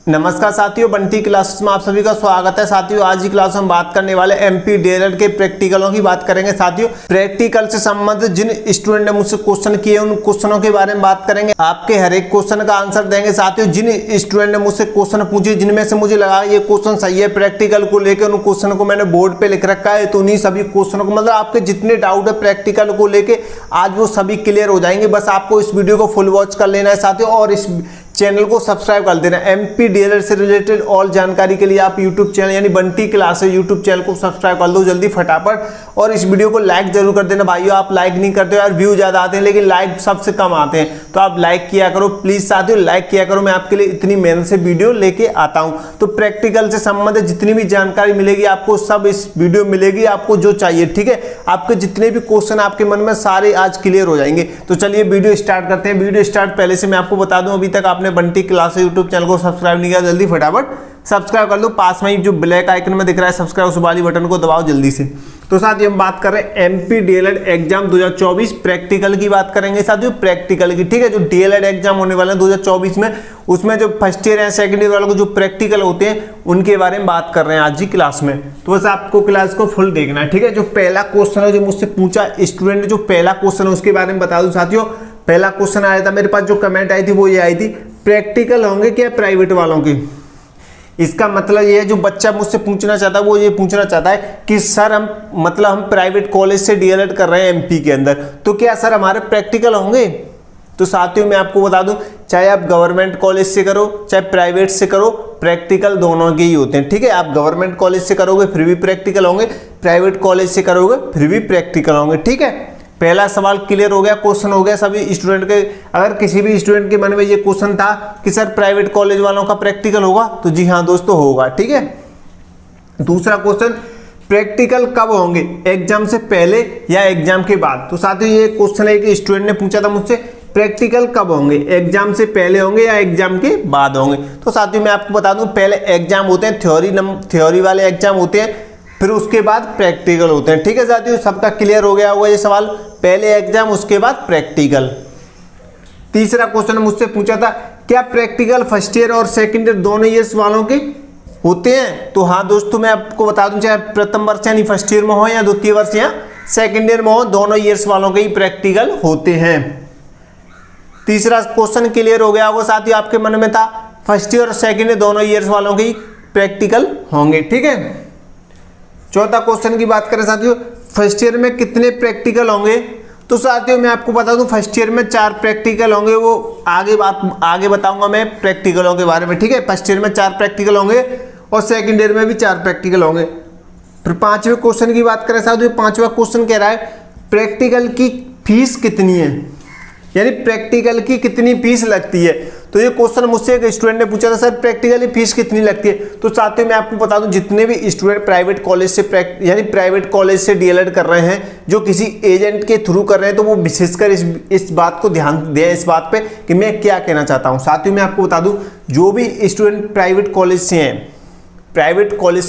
नमस्कार साथियों, बंटी क्लासेस में आप सभी का स्वागत है। साथियों आज की क्लास में हम बात करने वाले एमपी डीएलएड के प्रैक्टिकलों की बात करेंगे। साथियों प्रैक्टिकल से संबंधित जिन स्टूडेंट ने मुझसे क्वेश्चन किए उन क्वेश्चनों के बारे में बात करेंगे, आपके हर एक क्वेश्चन का आंसर देंगे। साथियों जिन स्टूडेंट ने मुझसे क्वेश्चन पूछे जिनमें से मुझे लगा ये क्वेश्चन सही है प्रैक्टिकल को लेकर, उन क्वेश्चन को मैंने बोर्ड पे लिख रखा है। तो उन्हीं सभी क्वेश्चनों को मतलब आपके जितने डाउट है प्रैक्टिकल को लेके आज वो सभी क्लियर हो जाएंगे। बस आपको इस वीडियो को फुल वॉच कर लेना है साथियों, और इस चैनल को सब्सक्राइब कर देना। एमपी डीएलएड से रिलेटेड ऑल जानकारी के लिए आप यूट्यूब चैनल यानी बंटी क्लासेस यूट्यूब चैनल को सब्सक्राइब कर दो जल्दी फटाफट, और इस वीडियो को लाइक जरूर कर देना भाइयों। आप लाइक नहीं करते हो यार, व्यू ज्यादा आते हैं लेकिन लाइक सबसे कम आते हैं, तो आप लाइक किया करो प्लीज साथियों, लाइक किया करो। मैं आपके लिए इतनी मेहनत से वीडियो लेके आता हूं। तो प्रैक्टिकल से संबंधित जितनी भी जानकारी मिलेगी आपको सब इस वीडियो मिलेगी, आपको जो चाहिए। ठीक है, आपके जितने भी क्वेश्चन आपके मन में सारे आज क्लियर हो जाएंगे। तो चलिए वीडियो स्टार्ट करते हैं। वीडियो स्टार्ट पहले से मैं आपको बता दूं, अभी तक आपने बंटी क्लासेस यूट्यूब चैनल को सब्सक्राइब नहीं किया जल्दी फटाफट सब्सक्राइब कर लो। पास में ही जो ब्लैक आइकन में दिख रहा है सब्सक्राइब, उस वाली बटन को दबाओ जल्दी से। तो साथियों हम बात कर रहे हैं एमपी डीएलएड एग्जाम 2024 प्रैक्टिकल की बात करेंगे साथियों, प्रैक्टिकल की। ठीक है, जो डीएलएड एग्जाम होने वाले हैं 2024 में, उसमें जो फर्स्ट ईयर या सेकंड ईयर वालों को जो प्रैक्टिकल होते हैं उनके बारे में बात कर रहे हैं आज की क्लास में। तो बस आपको क्लास को फुल देखना है। ठीक है, जो पहला क्वेश्चन है जो मुझसे पूछा स्टूडेंट ने, जो पहला क्वेश्चन है उसके बारे में बता दूं साथियों। पहला क्वेश्चन आया था मेरे पास, जो कमेंट आई थी वो ये आई थी, प्रैक्टिकल होंगे क्या प्राइवेट वालों के। इसका मतलब ये है, जो बच्चा मुझसे पूछना चाहता है वो ये पूछना चाहता है कि सर हम प्राइवेट कॉलेज से डीएलएड कर रहे हैं एमपी के अंदर, तो क्या सर हमारे प्रैक्टिकल होंगे। तो साथियों मैं आपको बता दूं, चाहे आप गवर्नमेंट कॉलेज से करो चाहे प्राइवेट से करो, प्रैक्टिकल दोनों के ही होते हैं। ठीक है, आप गवर्नमेंट कॉलेज से करोगे फिर भी प्रैक्टिकल होंगे, प्राइवेट कॉलेज से करोगे फिर भी प्रैक्टिकल होंगे। ठीक है, पहला सवाल क्लियर हो गया, क्वेश्चन हो गया सभी स्टूडेंट के। अगर किसी भी स्टूडेंट के मन में ये क्वेश्चन था कि सर प्राइवेट कॉलेज वालों का प्रैक्टिकल होगा, तो जी हाँ दोस्तों होगा। ठीक है, दूसरा क्वेश्चन, प्रैक्टिकल कब होंगे, एग्जाम से पहले या एग्जाम के बाद। तो साथियों ये क्वेश्चन है कि स्टूडेंट ने पूछा था मुझसे, प्रैक्टिकल कब होंगे, एग्जाम से पहले होंगे या एग्जाम के बाद होंगे। तो साथियों मैं आपको बता दूं, पहले एग्जाम होते हैं थ्योरी वाले एग्जाम होते हैं, फिर उसके बाद प्रैक्टिकल होते हैं। ठीक है साथियों, सबका क्लियर हो गया होगा ये सवाल, पहले एग्जाम उसके बाद प्रैक्टिकल। तीसरा क्वेश्चन मुझसे पूछा था, क्या प्रैक्टिकल फर्स्ट ईयर और सेकंड ईयर दोनों ईयर्स वालों के होते हैं। तो हाँ दोस्तों मैं आपको बता दूं, चाहे प्रथम वर्ष यानी फर्स्ट ईयर में हो या द्वितीय वर्ष या सेकंड ईयर में हो, दोनों ईयर्स वालों के ही प्रैक्टिकल होते हैं। तीसरा क्वेश्चन क्लियर हो गया होगा साथियों, आपके मन में था फर्स्ट ईयर और सेकंड ईयर दोनों ईयर्स वालों के ही प्रैक्टिकल होंगे। ठीक है, चौथा क्वेश्चन की बात करें साथियों, फर्स्ट ईयर में कितने प्रैक्टिकल होंगे। तो साथियों मैं आपको बता दूं, फर्स्ट ईयर में 4 प्रैक्टिकल होंगे, वो आगे बताऊंगा मैं प्रैक्टिकलों के बारे में। ठीक है, फर्स्ट ईयर में 4 प्रैक्टिकल होंगे और सेकंड ईयर में भी 4 प्रैक्टिकल होंगे। फिर पांचवें क्वेश्चन की बात करें साथियों, पांचवा क्वेश्चन कह रहा है, प्रैक्टिकल की फीस कितनी है, यानी प्रैक्टिकल की कितनी फीस लगती है। तो ये क्वेश्चन मुझसे एक स्टूडेंट ने पूछा था, सर प्रैक्टिकल की फीस कितनी लगती है। तो साथियों मैं आपको बता दूं, जितने भी स्टूडेंट प्राइवेट कॉलेज से यानी प्राइवेट कॉलेज से डीएलएड कर रहे हैं, जो किसी एजेंट के थ्रू कर रहे हैं, तो वो विशेषकर इस बात को ध्यान दें, इस बात पे कि मैं क्या कहना चाहता हूँ। साथियों मैं आपको बता दूं, जो भी स्टूडेंट प्राइवेट कॉलेज से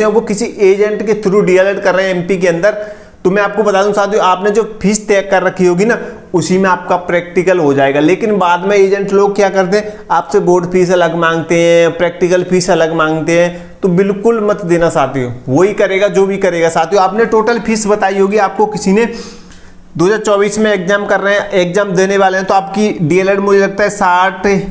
हैं वो किसी एजेंट के थ्रू डीएलएड कर रहे हैं एमपी के अंदर, तो मैं आपको बता दूं साथियों, आपने जो फीस तय कर रखी होगी ना उसी में आपका प्रैक्टिकल हो जाएगा। लेकिन बाद में एजेंट लोग क्या करते हैं, आपसे बोर्ड फीस अलग मांगते हैं, प्रैक्टिकल फीस अलग मांगते हैं, तो बिल्कुल मत देना साथियों, वही करेगा जो भी करेगा। साथियों आपने टोटल फीस बताई होगी, आपको किसी ने 2024 में एग्जाम कर रहे हैं, एग्जाम देने वाले हैं, तो आपकी डीएलएड मुझे लगता है 60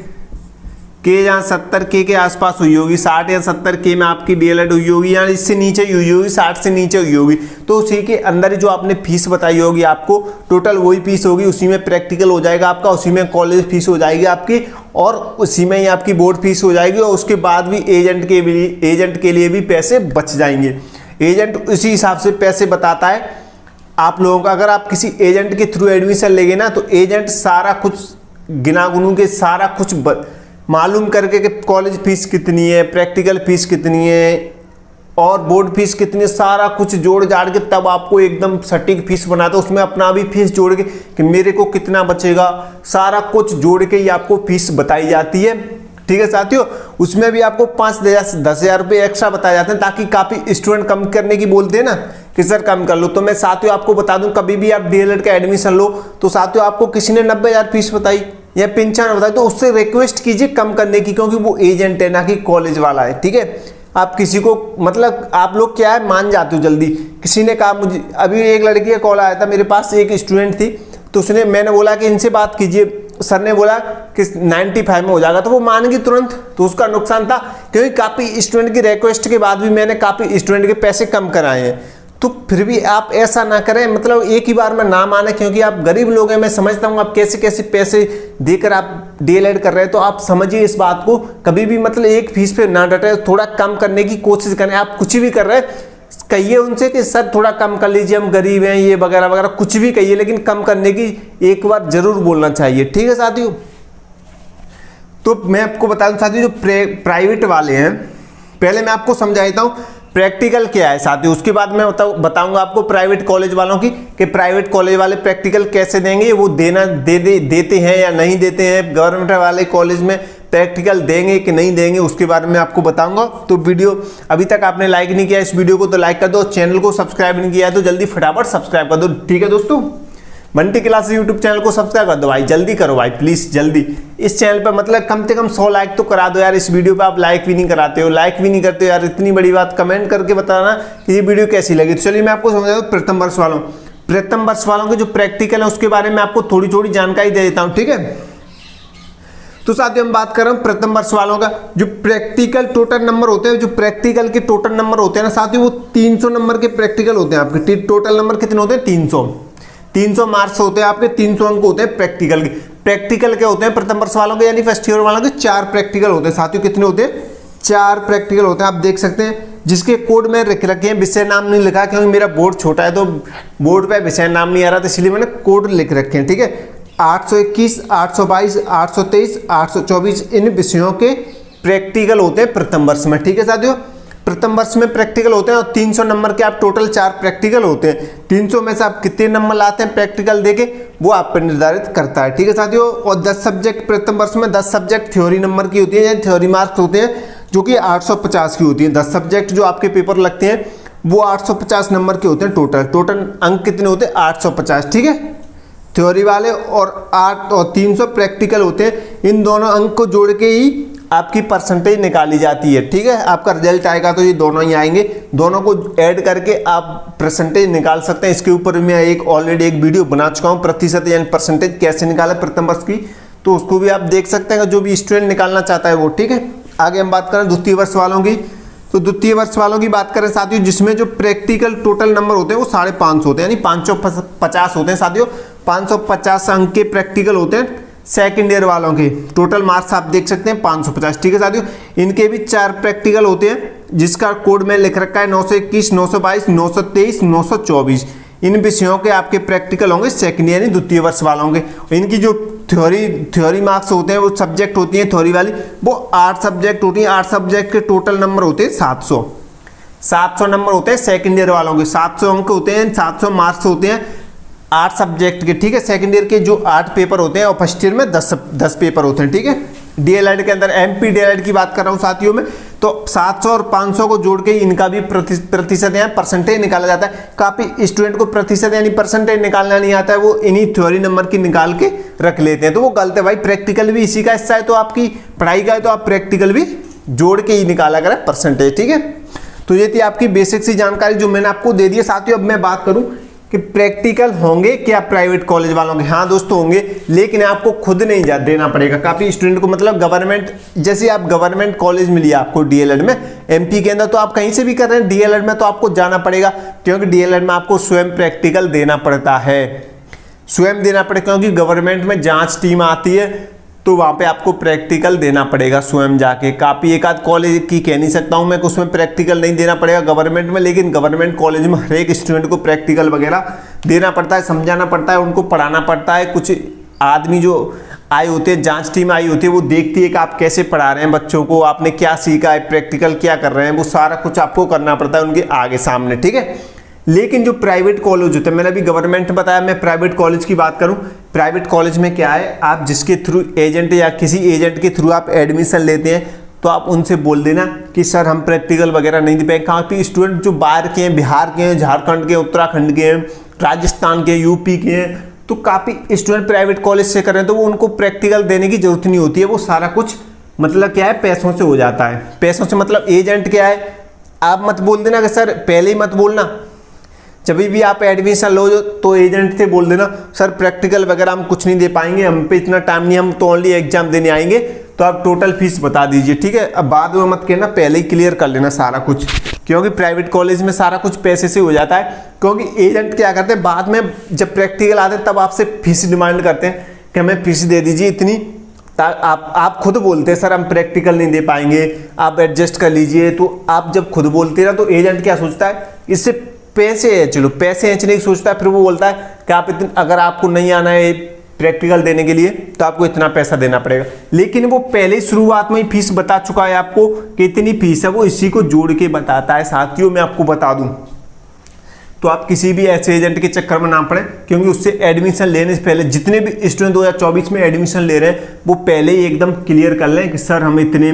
के या 70 के आसपास हुई होगी, 60 या 70 के में आपकी डीएलएड हुई होगी, या इससे नीचे ही हुई होगी, 60 से नीचे हुई होगी। तो उसी के अंदर ही जो आपने फीस बताई होगी आपको टोटल वही फीस होगी, उसी में प्रैक्टिकल हो जाएगा आपका, उसी में कॉलेज फीस हो जाएगी आपकी, और उसी में ही आपकी बोर्ड फीस हो जाएगी, और उसके बाद भी एजेंट के लिए भी पैसे बच जाएंगे। एजेंट उसी हिसाब से पैसे बताता है आप लोगों का। अगर आप किसी एजेंट के थ्रू एडमिशन लेंगे ना, तो एजेंट सारा कुछ गिना गुनू के सारा कुछ मालूम करके कि कॉलेज फीस कितनी है, प्रैक्टिकल फीस कितनी है और बोर्ड फीस कितनी है, सारा कुछ जोड़ जाड़ के तब आपको एकदम सटीक फीस बनाता है। उसमें अपना भी फीस जोड़ के कि मेरे को कितना बचेगा, सारा कुछ जोड़ के ही आपको फीस बताई जाती है। ठीक है साथियों, उसमें भी आपको 5-10 हज़ार रुपये एक्स्ट्रा बताए जाते हैं, ताकि काफ़ी स्टूडेंट कम करने की बोलते हैं ना कि सर कम कर लो, तो मैं साथियों आपको बता दूं, कभी भी आप डीएलएड का एडमिशन लो तो साथियों आपको किसी ने 90,000 फीस बताई या 95 बताई, तो उससे रिक्वेस्ट कीजिए कम करने की, क्योंकि वो एजेंट है ना कि कॉलेज वाला है। ठीक है, आप किसी को मतलब आप लोग क्या है मान जाते हो जल्दी। किसी ने कहा मुझे, अभी एक लड़की का कॉल आया था मेरे पास, एक स्टूडेंट थी, तो उसने, मैंने बोला कि इनसे बात कीजिए, सर ने बोला कि 95 में हो जाएगा, तो वो मान गई तुरंत, तो उसका नुकसान था, क्योंकि काफ़ी स्टूडेंट की रिक्वेस्ट के बाद भी मैंने काफ़ी स्टूडेंट के पैसे कम कराए हैं। तो फिर भी आप ऐसा ना करें, मतलब एक ही बार में ना माने, क्योंकि आप गरीब लोग हैं, मैं समझता हूँ आप कैसे कैसे पैसे देकर आप डीएलएड कर रहे हैं, तो आप समझिए इस बात को, कभी भी मतलब एक फीस पे ना डटे, थोड़ा कम करने की कोशिश करें। आप कुछ भी कर रहे हैं कहिए उनसे कि सर थोड़ा कम कर लीजिए, हम गरीब हैं, ये वगैरह वगैरह कुछ भी कहिए, लेकिन कम करने की एक बार जरूर बोलना चाहिए। ठीक है साथियों, तो मैं आपको बता दूं साथियों, जो प्राइवेट वाले हैं, पहले मैं आपको समझाता हूं प्रैक्टिकल क्या है साथियों, उसके बाद मैं बताऊंगा आपको प्राइवेट कॉलेज वालों की कि प्राइवेट कॉलेज वाले प्रैक्टिकल कैसे देंगे, वो देते हैं या नहीं देते हैं, गवर्नमेंट वाले कॉलेज में प्रैक्टिकल देंगे कि नहीं देंगे, उसके बारे में आपको बताऊंगा। तो वीडियो अभी तक आपने लाइक नहीं किया इस वीडियो को तो लाइक कर दो, चैनल को सब्सक्राइब नहीं किया है तो जल्दी फटाफट सब्सक्राइब कर दो। ठीक है दोस्तों, बंटी क्लासेस यूट्यूब चैनल को सब्सक्राइब कर दो भाई, जल्दी करो भाई प्लीज जल्दी। इस चैनल पर मतलब कम से कम 100 लाइक तो करा दो यार, इस वीडियो पे आप लाइक भी नहीं कराते हो, लाइक भी नहीं करते हो यार, इतनी बड़ी बात, कमेंट करके बताना कि ये वीडियो कैसी लगी। तो चलिए मैं आपको समझा दूं प्रथम वर्ष वालों के जो प्रैक्टिकल है उसके बारे में आपको थोड़ी थोड़ी जानकारी दे देता हूँ। ठीक है, तो साथियों हम बात कर रहे हैं प्रथम वर्ष वालों का, जो प्रैक्टिकल टोटल नंबर होते हैं, जो प्रैक्टिकल के टोटल नंबर होते हैं ना साथियों, वो 300 नंबर के प्रैक्टिकल होते हैं आपके। टोटल नंबर कितने होते हैं? 300 मार्क्स होते हैं आपके, 300 अंक होते हैं प्रैक्टिकल के। प्रैक्टिकल के होते हैं प्रथम वर्ष वालों के यानी फर्स्ट ईयर वालों के 4 प्रैक्टिकल होते हैं साथियों। कितने होते हैं? 4 प्रैक्टिकल होते हैं, आप देख सकते हैं, जिसके कोड में रख रखे हैं, विषय नाम नहीं लिखा क्योंकि मेरा बोर्ड छोटा है तो बोर्ड पे विषय नाम नहीं आ रहा था, इसलिए मैंने कोड लिख रखे हैं। ठीक है, 821, 822, 823, 824 इन विषयों के प्रैक्टिकल होते हैं प्रथम वर्ष में। ठीक है साथियों, प्रथम वर्ष में प्रैक्टिकल होते हैं और 300 नंबर के आप टोटल 4 प्रैक्टिकल होते हैं। 300 में से आप कितने नंबर लाते हैं प्रैक्टिकल देके वो आप पर निर्धारित करता है। ठीक है साथियों, और 10 सब्जेक्ट प्रथम वर्ष में 10 सब्जेक्ट थ्योरी नंबर की होती है या थ्योरी मार्क्स होते हैं, जो कि 850 की होती है। 10 सब्जेक्ट जो आपके पेपर लगते हैं वो 850 नंबर के होते हैं। टोटल अंक कितने होते हैं? 850। ठीक है, थ्योरी वाले और 8 और 300 प्रैक्टिकल होते हैं। इन दोनों अंक को जोड़ के ही आपकी परसेंटेज निकाली जाती है। ठीक है, आपका रिजल्ट आएगा तो ये दोनों ही आएंगे, दोनों को ऐड करके आप परसेंटेज निकाल सकते हैं। इसके ऊपर मैं ऑलरेडी एक वीडियो बना चुका हूँ, प्रतिशत यानी परसेंटेज कैसे निकाले प्रथम वर्ष की, तो उसको भी आप देख सकते हैं जो भी स्टूडेंट निकालना चाहता है वो। ठीक है, आगे हम बात करें द्वितीय वर्ष वालों की, तो द्वितीय वर्ष वालों की बात करें साथियों, जिसमें जो प्रैक्टिकल टोटल नंबर होते हैं वो 550 होते हैं, यानी 550 होते हैं साथियों। 550 अंक के प्रैक्टिकल होते हैं सेकंड ईयर वालों के। टोटल मार्क्स आप देख सकते हैं 550। ठीक है साथियों, इनके भी 4 प्रैक्टिकल होते हैं, जिसका कोड में लिख रखा है 921, 922, 923, 924। इन विषयों के आपके प्रैक्टिकल होंगे सेकंड यानी द्वितीय वर्ष वालों के। इनकी जो थ्योरी मार्क्स होते हैं, वो सब्जेक्ट होती हैं थ्योरी वाली, वो 8 सब्जेक्ट होती हैं। 8 सब्जेक्ट के टोटल नंबर होते हैं 700 नंबर होते हैं सेकंड ईयर वालों के। 700 अंक होते हैं, 700 मार्क्स होते हैं 8 सब्जेक्ट के। ठीक है, सेकंड ईयर के जो 8 पेपर होते हैं और फर्स्ट ईयर में 10 पेपर होते हैं। ठीक है, डीएलएड के अंदर एमपी डीएलएड की बात कर रहा हूँ साथियों में, तो 700 और 500 को जोड़ के इनका भी प्रतिशत या परसेंटेज निकाला जाता है। काफी स्टूडेंट को प्रतिशत यानी परसेंटेज निकालना नहीं आता है, वो इन्हीं थ्योरी नंबर की निकाल के रख लेते हैं, तो वो गलत है भाई। प्रैक्टिकल भी इसी का हिस्सा है, तो आपकी पढ़ाई का है तो आप प्रैक्टिकल भी जोड़ के ही निकाला करें परसेंटेज। ठीक है, तो ये थी आपकी बेसिक सी जानकारी जो मैंने आपको दे दी है साथियों। अब मैं बात करूं कि प्रैक्टिकल होंगे क्या प्राइवेट कॉलेज वालों के? हाँ दोस्तों होंगे, लेकिन आपको खुद नहीं देना पड़ेगा। काफी स्टूडेंट को मतलब गवर्नमेंट, जैसे आप गवर्नमेंट कॉलेज मिली आपको डीएलएड में एमपी के अंदर, तो आप कहीं से भी कर रहे हैं डीएलएड में, तो आपको जाना पड़ेगा, क्योंकि डीएलएड में आपको स्वयं प्रैक्टिकल देना पड़ता है, स्वयं देना पड़ेगा, क्योंकि गवर्नमेंट में जांच टीम आती है तो वहाँ पे आपको प्रैक्टिकल देना पड़ेगा स्वयं जाके। काफ़ी एक आध कॉलेज की कह नहीं सकता हूँ मैं कि उसमें प्रैक्टिकल नहीं देना पड़ेगा गवर्नमेंट में, लेकिन गवर्नमेंट कॉलेज में हर एक स्टूडेंट को प्रैक्टिकल वगैरह देना पड़ता है, समझाना पड़ता है, उनको पढ़ाना पड़ता है। कुछ आदमी जो आए होते हैं, जांच टीम आई होती है, वो देखती है कि आप कैसे पढ़ा रहे हैं बच्चों को, आपने क्या सीखा है, प्रैक्टिकल क्या कर रहे हैं, वो सारा कुछ आपको करना पड़ता है उनके आगे सामने। ठीक है, लेकिन जो प्राइवेट कॉलेज होते हैं, मैंने अभी गवर्नमेंट बताया, मैं प्राइवेट कॉलेज की बात करूं, प्राइवेट कॉलेज में क्या है, आप जिसके थ्रू एजेंट या किसी एजेंट के थ्रू आप एडमिशन लेते हैं, तो आप उनसे बोल देना कि सर हम प्रैक्टिकल वगैरह नहीं दे पाएंगे। काफ़ी स्टूडेंट जो बाहर के हैं, बिहार के हैं, झारखंड के, उत्तराखंड के हैं, राजस्थान के, यूपी के हैं, तो काफ़ी स्टूडेंट प्राइवेट कॉलेज से कर रहे हैं, तो वो उनको प्रैक्टिकल देने की जरूरत नहीं होती है। वो सारा कुछ मतलब क्या है, पैसों से हो जाता है। पैसों से मतलब एजेंट क्या है, आप मत बोल देना कि सर, पहले ही मत बोलना, जब भी आप एडमिशन लो तो एजेंट से बोल देना सर प्रैक्टिकल वगैरह हम कुछ नहीं दे पाएंगे, हम पे इतना टाइम नहीं, हम तो ओनली एग्जाम देने आएंगे, तो आप टोटल फीस बता दीजिए, ठीक है। अब बाद में मत कहना, पहले ही क्लियर कर लेना सारा कुछ, क्योंकि प्राइवेट कॉलेज में सारा कुछ पैसे से हो जाता है। क्योंकि एजेंट क्या करते हैं, बाद में जब प्रैक्टिकल आते हैं तब आपसे फीस डिमांड करते हैं कि हमें फीस दे दीजिए इतनी। आप खुद बोलते हैं सर हम प्रैक्टिकल नहीं दे पाएंगे, आप एडजस्ट कर लीजिए। तो आप जब खुद बोलते हैं ना, तो एजेंट क्या सोचता है, इससे पैसे है, चलो पैसे ऐसे नहीं सोचता है, फिर वो बोलता है कि आप इतने, अगर आपको नहीं आना है प्रैक्टिकल देने के लिए तो आपको इतना पैसा देना पड़ेगा। लेकिन वो पहले ही शुरुआत में ही फीस बता चुका है आपको कि इतनी फीस है, वो इसी को जोड़ के बताता है। साथियों मैं आपको बता दूं, तो आप किसी भी ऐसे एजेंट के चक्कर में ना पड़े, क्योंकि उससे एडमिशन लेने से पहले जितने भी स्टूडेंट 2024 में एडमिशन ले रहे हैं, वो पहले ही एकदम क्लियर कर लें कि सर हम इतने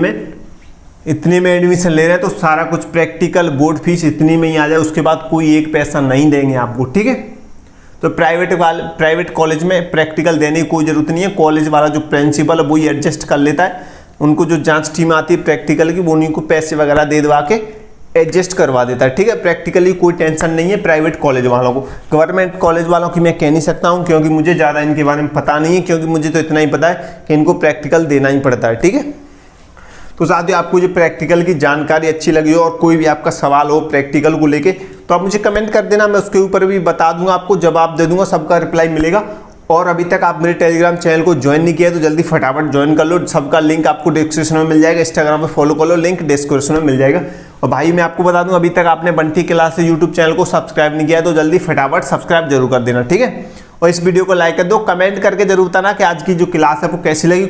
में एडमिशन ले रहे हैं, तो सारा कुछ प्रैक्टिकल बोर्ड फीस इतनी में ही आ जाए, उसके बाद कोई एक पैसा नहीं देंगे आपको, ठीक है। तो प्राइवेट कॉलेज में प्रैक्टिकल देने की कोई ज़रूरत नहीं है। कॉलेज वाला जो प्रिंसिपल है वही एडजस्ट कर लेता है, उनको जो जांच टीम आती है प्रैक्टिकल की, वो उन्हीं को पैसे वगैरह दे दवा के एडजस्ट करवा देता है, ठीक है। प्रैक्टिकली कोई टेंशन नहीं है प्राइवेट कॉलेज वालों को। गवर्नमेंट कॉलेज वालों की मैं कह नहीं सकता हूँ, क्योंकि मुझे ज़्यादा इनके बारे में पता नहीं है, क्योंकि मुझे तो इतना ही पता है कि इनको प्रैक्टिकल देना ही पड़ता है, ठीक है। तो साथियों आपको जो प्रैक्टिकल की जानकारी अच्छी लगी हो और कोई भी आपका सवाल हो प्रैक्टिकल को लेके, तो आप मुझे कमेंट कर देना, मैं उसके ऊपर भी बता दूंगा, आपको जवाब दे दूंगा, सबका रिप्लाई मिलेगा। और अभी तक आप मेरे टेलीग्राम चैनल को ज्वाइन नहीं किया तो जल्दी फटाफट ज्वाइन कर लो, सबका लिंक आपको डिस्क्रिप्शन में मिल जाएगा। इंस्टाग्राम पे फॉलो कर लो, लिंक डिस्क्रिप्शन में मिल जाएगा। और भाई मैं आपको बता दूं, अभी तक आपने बंटी क्लास से यूट्यूब चैनल को सब्सक्राइब नहीं किया है तो जल्दी फटाफट सब्सक्राइब जरूर कर देना, ठीक है। और इस वीडियो को लाइक कर दो, कमेंट करके जरूर बताना कि आज की जो क्लास है वो कैसी लगी।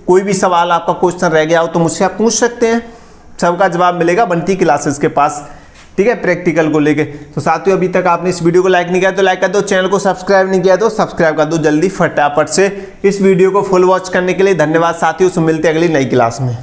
कोई भी सवाल आपका क्वेश्चन रह गया हो तो मुझसे आप पूछ सकते हैं, सबका जवाब मिलेगा बंटी क्लासेस के पास, ठीक है, प्रैक्टिकल को लेके। तो साथियों अभी तक आपने इस वीडियो को लाइक नहीं किया तो लाइक कर दो, चैनल को सब्सक्राइब नहीं किया तो सब्सक्राइब कर दो जल्दी फटाफट से। इस वीडियो को फुल वॉच करने के लिए धन्यवाद साथियों, से मिलते हैं अगली नई क्लास में।